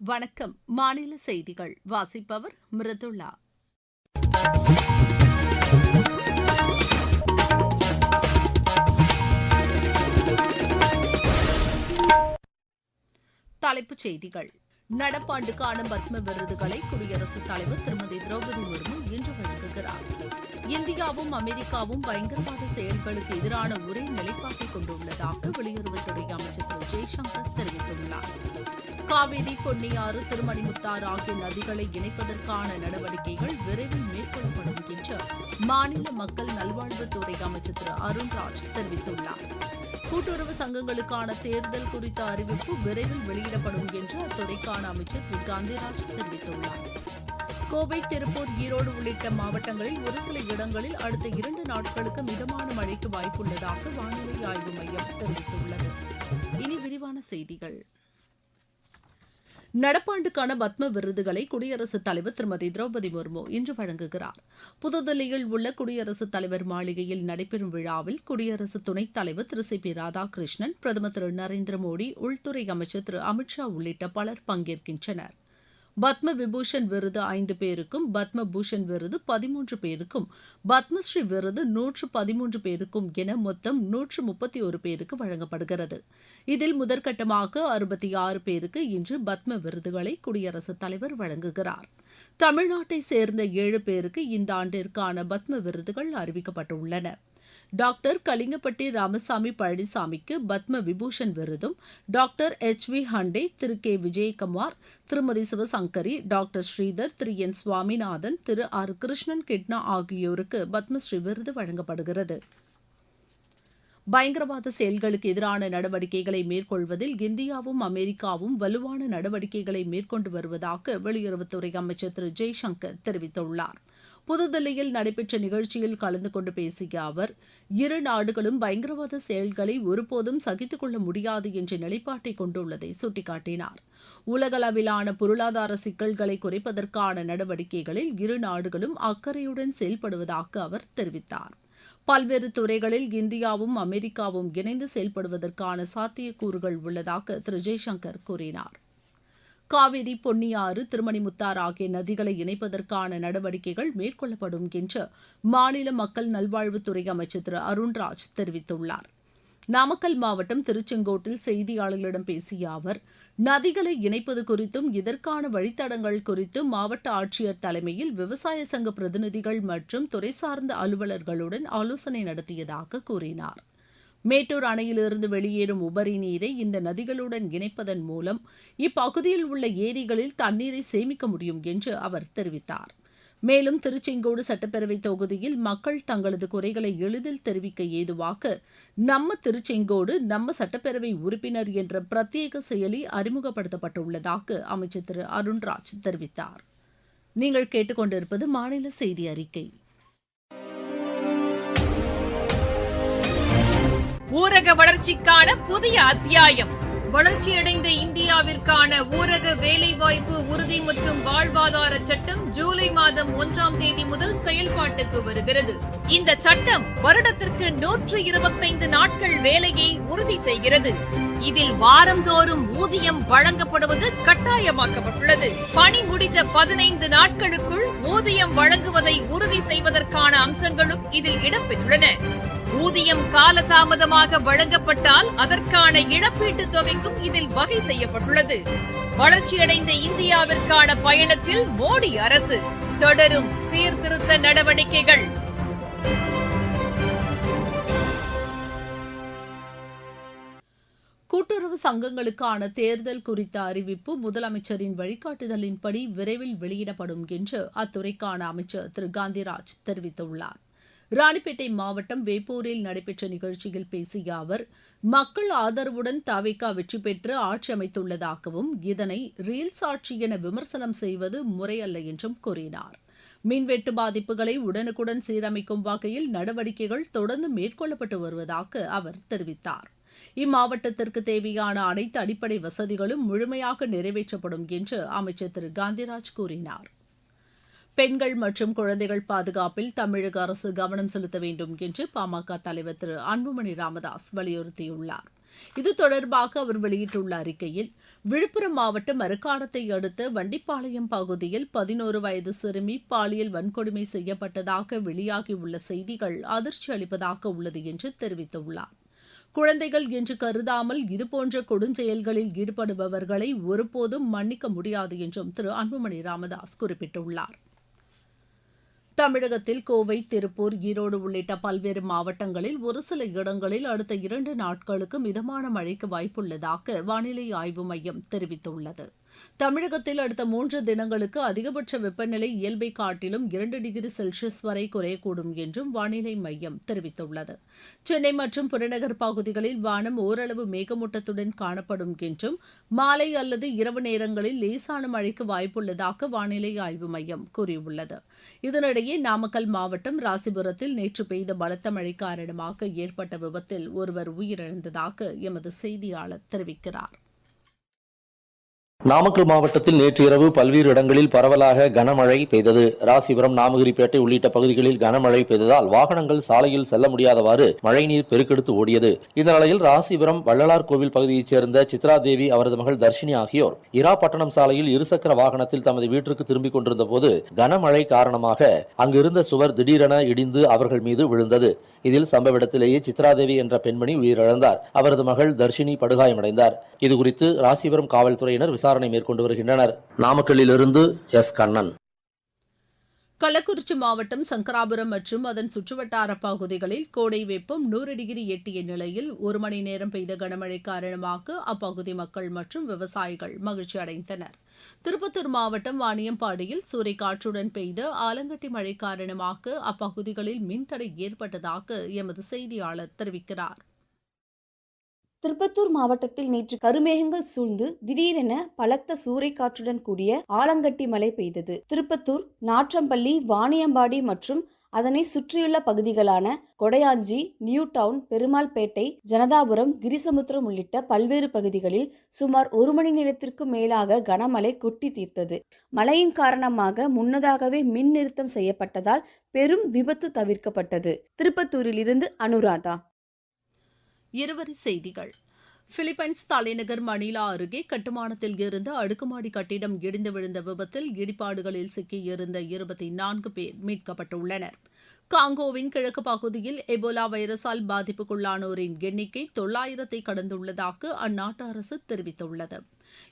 வணக்கம். மாநில செய்திகள் வாசிப்பவர் மிருதுளா. தலைப்புச் செய்திகள். நடப்பாண்டுக்கான பத்ம விருதுகளை குடியரசுத் தலைவர் திருமதி திரௌபதி முர்மு இன்று வழங்குகிறார். இந்தியாவும் அமெரிக்காவும் பயங்கரவாத செயல்களுக்கு எதிரான ஒரே நிலைப்பாட்டை கொண்டுள்ளதாக வெளியுறவுத்துறை அமைச்சர் திரு ஜெய்சங்கர் தெரிவித்துள்ளார். காவிரி, பொன்னியாறு, திருமணிமுத்தாறு ஆகிய நதிகளை இணைப்பதற்கான நடவடிக்கைகள் விரைவில் மேற்கொள்ளப்படும் என்று மாநில மக்கள் நல்வாழ்வுத்துறை அமைச்சர் திரு அருண்ராஜ் தெரிவித்துள்ளார். கூட்டுறவு சங்கங்களுக்கான தேர்தல் குறித்த அறிவிப்பு விரைவில் வெளியிடப்படும் என்று அத்துறைக்கான அமைச்சர் திரு காந்திராஜ் தெரிவித்துள்ளார். கோவை, திருப்பூர், ஈரோடு உள்ளிட்ட மாவட்டங்களில் ஒரு சில இடங்களில் அடுத்த 2 நாட்களுக்கு மிதமான மழைக்கு வாய்ப்புள்ளதாக வானிலை ஆய்வு மையம் தெரிவித்துள்ளது. இனி விரிவான செய்திகள். நடப்பாண்டுக்கான பத்ம விருதுகளை குடியரசுத் தலைவர் திருமதி திரௌபதி முர்மு இன்று வழங்குகிறார். புதுதில்லியில் உள்ள குடியரசுத் தலைவர் மாளிகையில் நடைபெறும் விழாவில் குடியரசு துணைத் தலைவர் திரு சி பி ராதாகிருஷ்ணன், பிரதமர் திரு நரேந்திர மோடி, உள்துறை அமைச்சர் திரு அமித் ஷா உள்ளிட்ட பலர் பங்கேற்கின்றனர். பத்ம விபூஷன் விருது 5 பேருக்கும், பத்ம பூஷன் விருது 13 பேருக்கும், பத்மஸ்ரீ விருது 113 பேருக்கும் என மொத்தம் 131 பேருக்கு வழங்கப்படுகிறது. இதில் முதற்கட்டமாக 66 பேருக்கு இன்று பத்ம விருதுகளை குடியரசுத் தலைவர் வழங்குகிறார். தமிழ்நாட்டை சேர்ந்த 7 பேருக்கு இந்த ஆண்டிற்கான பத்ம விருதுகள் அறிவிக்கப்பட்டுள்ளன. டாக்டர் கலிங்கப்பட்டி ராமசாமி பழனிசாமிக்கு பத்ம விபூஷன் விருதும், டாக்டர் HV ஹண்டே, திரு கே விஜயகுமார், திருமதி சிவசங்கரி, டாக்டர் ஸ்ரீதர், திரு என் சுவாமிநாதன், திரு ஆர் கிருஷ்ணன் கிட்னா ஆகியோருக்கு பத்மஸ்ரீ விருது வழங்கப்படுகிறது. பயங்கரவாத செயல்களுக்கு எதிரான நடவடிக்கைகளை மேற்கொள்வதில் இந்தியாவும் அமெரிக்காவும் வலுவான நடவடிக்கைகளை மேற்கொண்டு வருவதாக வெளியுறவுத்துறை அமைச்சர் திரு ஜெய்சங்கர் தெரிவித்துள்ளார். புதுதில்லியில் நடைபெற்ற நிகழ்ச்சியில் கலந்து கொண்டு பேசிய அவர், இரு நாடுகளும் பயங்கரவாத செயல்களை ஒருபோதும் சகித்துக் கொள்ள முடியாது என்ற நிலைப்பாட்டை கொண்டுள்ளதை சுட்டிக்காட்டினார். உலகளவிலான பொருளாதார சிக்கல்களை குறைப்பதற்கான நடவடிக்கைகளில் இரு நாடுகளும் அக்கறையுடன் செயல்படுவதாக அவர் தெரிவித்தார். பல்வேறு துறைகளில் இந்தியாவும் அமெரிக்காவும் இணைந்து செயல்படுவதற்கான சாத்தியக்கூறுகள் உள்ளதாக திரு ஜெய்சங்கர் கூறினார். காவிரி, பொன்னியாறு, திருமணிமுத்தாறு ஆகிய நதிகளை இணைப்பதற்கான நடவடிக்கைகள் மேற்கொள்ளப்படும் என்று மாநில மக்கள் நல்வாழ்வுத்துறை அமைச்சர் திரு அருண்ராஜ் தெரிவித்துள்ளார். நாமக்கல் மாவட்டம் திருச்செங்கோட்டில் செய்தியாளர்களிடம் பேசிய அவர், நதிகளை இணைப்பது குறித்தும் இதற்கான வழித்தடங்கள் குறித்தும் மாவட்ட ஆட்சியர் தலைமையில் விவசாய சங்க பிரதிநிதிகள் மற்றும் துறை சார்ந்த அலுவலர்களுடன் ஆலோசனை நடத்தியதாக கூறினார். மேட்டூர் அணையிலிருந்து வெளியேறும் உபரி நீரை இந்த நதிகளுடன் இணைப்பதன் மூலம் இப்பகுதியில் உள்ள ஏரிகளில் தண்ணீரை சேமிக்க முடியும் என்று அவர் தெரிவித்தார். மேலும் திருச்செங்கோடு சட்டப்பேரவை தொகுதியில் மக்கள் தங்களது குறைகளை எளிதில் தெரிவிக்க ஏதுவாக நம்ம திருச்செங்கோடு, நம்ம சட்டப்பேரவை உறுப்பினர் என்ற பிரத்யேக செயலி அறிமுகப்படுத்தப்பட்டுள்ளதாக அமைச்சர் திரு அருண்ராஜ் தெரிவித்தார். நீங்கள் கேட்டுக்கொண்டிருப்பது மாநில செய்தி அறிக்கை. ஊரக வளர்ச்சிக்கான புதிய அத்தியாயம். வளர்ச்சியடைந்த இந்தியாவிற்கான ஊரக வேலைவாய்ப்பு உறுதி மற்றும் வாழ்வாதார சட்டம் ஜூலை மாதம் 1ஆம் தேதி முதல் செயல்பாட்டுக்கு வருகிறது. இந்த சட்டம் வருடத்திற்கு 125 நாட்கள் வேலையை உறுதி செய்கிறது. இதில் வாரந்தோறும் ஊதியம் வழங்கப்படுவது கட்டாயமாக்கப்பட்டுள்ளது. பணி முடிந்த 15 நாட்களுக்குள் ஊதியம் வழங்குவதை உறுதி செய்வதற்கான அம்சங்களும் இதில் இடம்பெற்றுள்ளன. ஊதியம் காலதாமதமாக வழங்கப்பட்டால் அதற்கான இழப்பீட்டுத் தொகைக்கும் இதில் வகை செய்யப்பட்டுள்ளது. வளர்ச்சியடைந்த இந்தியாவிற்கான பயணத்தில் மோடி அரசு தொடரும் சீர்திருத்த நடவடிக்கைகள். கூட்டுறவு சங்கங்களுக்கான தேர்தல் குறித்த அறிவிப்பு முதலமைச்சரின் வழிகாட்டுதலின்படி விரைவில் வெளியிடப்படும் என்று அத்துறைக்கான அமைச்சர் திரு காந்திராஜ் தெரிவித்துள்ளார். ராணிப்பேட்டை மாவட்டம் வேப்பூரில் நடைபெற்ற நிகழ்ச்சியில் பேசிய அவர், மக்கள் ஆதரவுடன் தவிக வெற்றி பெற்று ஆட்சி அமைத்துள்ளதாகவும் இதனை ரீல்ஸ் ஆட்சி என விமர்சனம் செய்வது முறையல்ல என்றும் கூறினார். மின்வெட்டு பாதிப்புகளை உடனுக்குடன் சீரமைக்கும் வகையில் நடவடிக்கைகள் தொடர்ந்து மேற்கொள்ளப்பட்டு வருவதாக அவர் தெரிவித்தார். இம்மாவட்டத்திற்கு தேவையான அனைத்து அடிப்படை வசதிகளும் முழுமையாக நிறைவேற்றப்படும் என்று அமைச்சர் திரு காந்திராஜ் கூறினார். பெண்கள் மற்றும் குழந்தைகள் பாதுகாப்பில் தமிழக அரசு கவனம் செலுத்த வேண்டும் என்று பாமக தலைவர் திரு அன்புமணி ராமதாஸ் வலியுறுத்தியுள்ளார். இது தொடர்பாக அவர் வெளியிட்டுள்ள அறிக்கையில், விழுப்புரம் மாவட்டம் மரக்காணத்தை அடுத்த வண்டிப்பாளையம் பகுதியில் 11 வயது சிறுமி பாலியல் வன்கொடுமை செய்யப்பட்டதாக வெளியாகியுள்ள செய்திகள் அதிர்ச்சி அளிப்பதாக உள்ளது என்று தெரிவித்துள்ளார். குழந்தைகள் என்று கருதாமல் இதுபோன்ற கொடுஞ்செயல்களில் ஈடுபடுபவர்களை ஒருபோதும் மன்னிக்க முடியாது என்றும் திரு அன்புமணி ராமதாஸ் குறிப்பிட்டுள்ளார். தமிழகத்தில் கோவை, திருப்பூர், ஈரோடு உள்ளிட்ட பல்வேறு மாவட்டங்களில் ஒரு சில இடங்களில் அடுத்த 2 நாட்களுக்கு மிதமான மழைக்கு வாய்ப்புள்ளதாக வானிலை ஆய்வு மையம் தெரிவித்துள்ளது. தமிழகத்தில் அடுத்த 3 தினங்களுக்கு அதிகபட்ச வெப்பநிலை இயல்பை காட்டிலும் 2 டிகிரி செல்சியஸ் வரை குறையக்கூடும் என்றும் வானிலை மையம் தெரிவித்துள்ளது. சென்னை மற்றும் புறநகர் பகுதிகளில் வானம் ஓரளவு மேகமூட்டத்துடன் காணப்படும் என்றும் மாலை அல்லது இரவு நேரங்களில் லேசான மழைக்கு வாய்ப்புள்ளதாக வானிலை ஆய்வு மையம் கூறியுள்ளது. இதனிடையே நாமக்கல் மாவட்டம் ராசிபுரத்தில் நேற்று பெய்த பலத்த மழை காரணமாக ஏற்பட்ட விபத்தில் ஒருவர் உயிரிழந்ததாக எமது செய்தியாளர் தெரிவிக்கிறார். நாமக்கல் மாவட்டத்தில் நேற்று இரவு பல்வேறு இடங்களில் பரவலாக கனமழை பெய்தது. ராசிபுரம், நாமகிரிப்பேட்டை உள்ளிட்ட பகுதிகளில் கனமழை பெய்ததால் வாகனங்கள் சாலையில் செல்ல முடியாதவாறு மழைநீர் பெருக்கெடுத்து ஓடியது. இந்த நிலையில் ராசிபுரம் வள்ளலார் கோவில் பகுதியைச் சேர்ந்த சித்ரா தேவி, அவரது மகள் தர்ஷினி ஆகியோர் இராப்பட்டணம் சாலையில் இருசக்கர வாகனத்தில் தமது வீட்டிற்கு திரும்பிக் கொண்டிருந்த போது கனமழை காரணமாக அங்கிருந்த சுவர் திடீரென இடிந்து அவர்கள் மீது விழுந்தது. இதில் சம்பவ இடத்திலேயே சித்ராதேவி என்ற பெண்மணி உயிரிழந்தார். அவரது மகள் தர்ஷினி படுகாயமடைந்தார். இதுகுறித்து ராசிபுரம் காவல்துறையினர் விசாரணை மேற்கொண்டு வருகின்றனர். நாமக்கல்லிலிருந்து எஸ். கண்ணன். கள்ளக்குறிச்சி மாவட்டம் சங்கராபுரம் மற்றும் அதன் சுற்றுவட்டார பகுதிகளில் கோடை வெப்பம் 100 டிகிரி எட்டிய நிலையில் 1 மணி நேரம் பெய்த கனமழை காரணமாக அப்பகுதி மக்கள் மற்றும் விவசாயிகள் மகிழ்ச்சி அடைந்தனர். திருப்பத்தூர் மாவட்டம் வாணியம்பாடியில் சூறைக்காற்றுடன் பெய்த ஆலங்கட்டி மழை காரணமாக அப்பகுதிகளில் மின்தடை ஏற்பட்டதாக எமது செய்தியாளர் தெரிவிக்கிறார். திருப்பத்தூர் மாவட்டத்தில் நேற்று கருமேகங்கள் சூழ்ந்து திடீரென பலத்த சூறைக்காற்றுடன் கூடிய ஆலங்கட்டி மழை பெய்தது. திருப்பத்தூர், நாற்றம்பள்ளி, வாணியம்பாடி மற்றும் அதனை சுற்றியுள்ள பகுதிகளான கொடையாஞ்சி, நியூ டவுன், பெருமாள்பேட்டை, ஜனதாபுரம், கிரிசமுத்திரம் உள்ளிட்ட பல்வேறு பகுதிகளில் சுமார் 1 மணி நேரத்திற்கு மேலாக கனமழை கொட்டி தீர்த்தது. மழையின் காரணமாக முன்னதாகவே மின் நிறுத்தம் செய்யப்பட்டதால் பெரும் விபத்து தவிர்க்கப்பட்டது. திருப்பத்தூரில் இருந்து அனுராதா. இருவரி செய்திகள். பிலிப்பைன்ஸ் தலைநகர் மணிலா அருகே கட்டுமானத்தில் இருந்த அடுக்குமாடி கட்டிடம் இடிந்து விழுந்த விபத்தில் இடிபாடுகளில் சிக்கியிருந்த 24 பேர் மீட்கப்பட்டுள்ளனர். காங்கோவின் கிழக்கு பகுதியில் எபோலா வைரஸால் பாதிப்புக்குள்ளானோரின் எண்ணிக்கை 900 கடந்துள்ளதாக அந்நாட்டு அரசு தெரிவித்துள்ளது.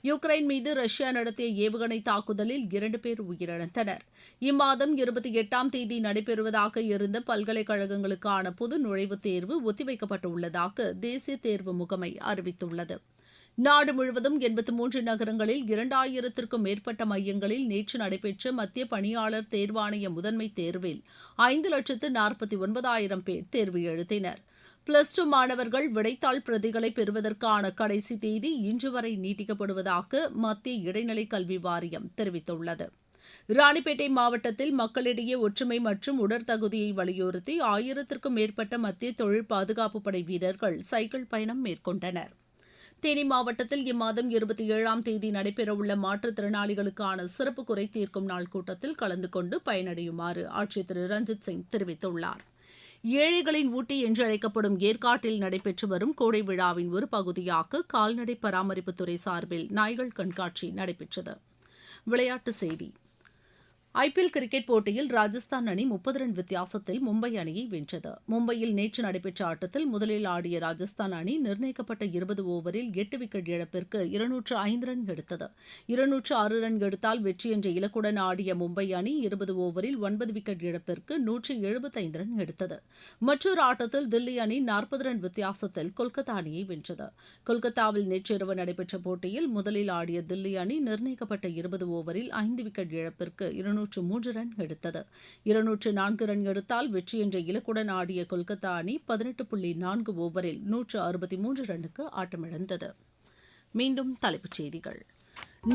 யுக்ரைன் மீது ரஷ்யா நடத்திய ஏவுகணை தாக்குதலில் 2 பேர் உயிரிழந்தனர். இம்மாதம் 28ஆம் தேதி நடைபெறுவதாக இருந்த பல்கலைக்கழகங்களுக்கான பொது நுழைவுத் தேர்வு ஒத்திவைக்கப்பட்டுள்ளதாக தேசிய தேர்வு முகமை அறிவித்துள்ளது. நாடு முழுவதும் 83 நகரங்களில் 2000த்திற்கும் மேற்பட்ட மையங்களில் நேற்று நடைபெற்ற மத்திய பணியாளர் தேர்வாணைய முதன்மை தேர்வில் 5,49,000 பேர் தேர்வு எழுதினர். +2 மாணவர்கள் விடைத்தாள் பிரதிகளை பெறுவதற்கான கடைசி தேதி இன்று வரை நீட்டிக்கப்படுவதாக மத்திய இடைநிலை கல்வி வாரியம் தெரிவித்துள்ளது. ராணிப்பேட்டை மாவட்டத்தில் மக்களிடையே ஒற்றுமை மற்றும் உடற்தகுதியை வலியுறுத்தி 1000த்திற்கும் மேற்பட்ட மத்திய தொழில் பாதுகாப்பு படை வீரர்கள் சைக்கிள் பயணம் மேற்கொண்டனர். தேனி மாவட்டத்தில் இம்மாதம் 27ஆம் தேதி நடைபெறவுள்ள மாற்றுத்திறனாளிகளுக்கான சிறப்பு குறை தீர்க்கும் நாள் கூட்டத்தில் கலந்து கொண்டு பயனடையுமாறு ஆட்சியர் திரு ரஞ்சித் சிங் தெரிவித்துள்ளார். ஏழைகளின் ஊட்டி என்று அழைக்கப்படும் ஏற்காட்டில் நடைபெற்று வரும் கோடை விழாவின் ஒரு பகுதியாக கால்நடை பராமரிப்புத்துறை சார்பில் நாய்கள் கண்காட்சி நடைபெற்றது. விளையாட்டுச் செய்தி. ஐபிஎல் கிரிக்கெட் போட்டியில் ராஜஸ்தான் அணி 30 ரன் வித்தியாசத்தில் மும்பை அணியை வென்றது. மும்பையில் நேற்று நடைபெற்ற ஆட்டத்தில் முதலில் ஆடிய ராஜஸ்தான் அணி நிர்ணயிக்கப்பட்ட 20 ஓவரில் 8 விக்கெட் இழப்பிற்கு 205 ரன் எடுத்தது. 206 ரன் எடுத்தால் வெற்றி என்ற இலக்குடன் ஆடிய மும்பை அணி 20 ஓவரில் 9 விக்கெட் இழப்பிற்கு 175 ரன் எடுத்தது. மற்றொரு ஆட்டத்தில் தில்லி அணி 40 ரன் வித்தியாசத்தில் கொல்கத்தா அணியை வென்றது. கொல்கத்தாவில் நேற்றிரவு நடைபெற்ற போட்டியில் முதலில் ஆடிய தில்லி அணி நிர்ணயிக்கப்பட்ட 20 ஓவரில் 5 விக்கெட் இழப்பிற்கு 203 ரன் எடுத்தது. 204 ரன் எடுத்தால் வெற்றி என்ற இலக்குடன் ஆடிய கொல்கத்தா அணி 18.4 ஓவரில் 163 ரன்னுக்கு ஆட்டமிழந்தது. மீண்டும் தலைப்புச் செய்திகள்.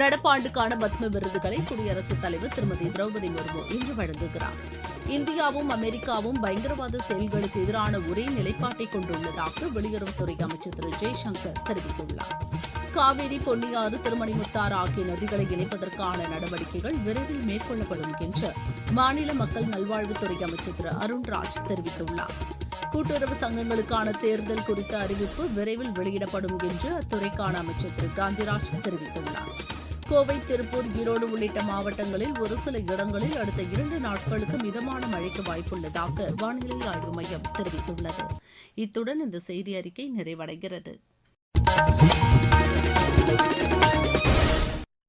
நடப்பாண்டுக்கான பத்ம விருதுகளை குடியரசுத் தலைவர் திருமதி திரௌபதி முர்மு இன்று வழங்குகிறார். இந்தியாவும் அமெரிக்காவும் பயங்கரவாத செயல்களுக்கு எதிரான ஒரே நிலைப்பாட்டை கொண்டுள்ளதாக வெளியுறவுத்துறை அமைச்சர் திரு ஜெய்சங்கர் தெரிவித்துள்ளார். காவிரி, பொன்னியாறு, திருமணிமுத்தாறு ஆகிய நதிகளை இணைப்பதற்கான நடவடிக்கைகள் விரைவில் மேற்கொள்ளப்படும் என்று மாநில மக்கள் நல்வாழ்வுத்துறை அமைச்சர் திரு அருண்ராஜ் தெரிவித்துள்ளார். கூட்டுறவு சங்கங்களுக்கான தேர்தல் குறித்த அறிவிப்பு விரைவில் வெளியிடப்படும் என்று அத்துறைக்கான அமைச்சர் திரு காந்திராஜ் தெரிவித்துள்ளார். கோவை, திருப்பூர், ஈரோடு உள்ளிட்ட மாவட்டங்களில் ஒரு சில இடங்களில் அடுத்த 2 நாட்களுக்கு மிதமான மழைக்கு வாய்ப்புள்ளதாக வானிலை ஆய்வு மையம் தெரிவித்துள்ளது. இத்துடன் இந்த செய்தி அறிக்கை நிறைவடைகிறது.